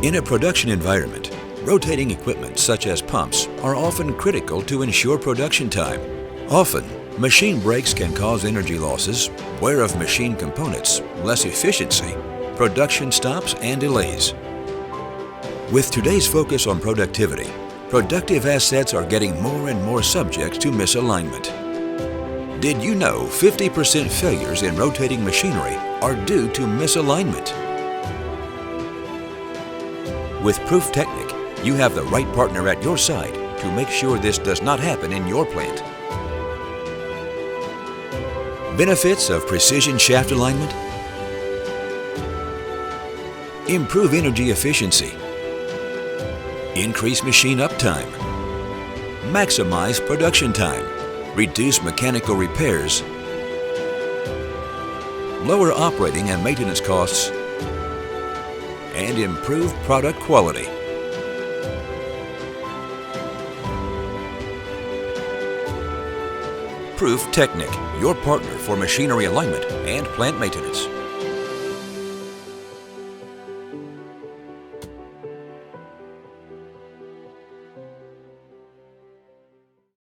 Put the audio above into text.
In a production environment, rotating equipment such as pumps are often critical to ensure production time. Often, machine breaks can cause energy losses, wear of machine components, less efficiency, production stops, and delays. With today's focus on productivity, productive assets are getting more and more subject to misalignment. Did you know 50% failures in rotating machinery are due to misalignment? With PRUFTECHNIK, you have the right partner at your side to make sure this does not happen in your plant. Benefits of precision shaft alignment: improve energy efficiency, increase machine uptime, maximize production time, reduce mechanical repairs, lower operating and maintenance costs, and improve product quality. PRUFTECHNIK, your partner for machinery alignment and plant maintenance.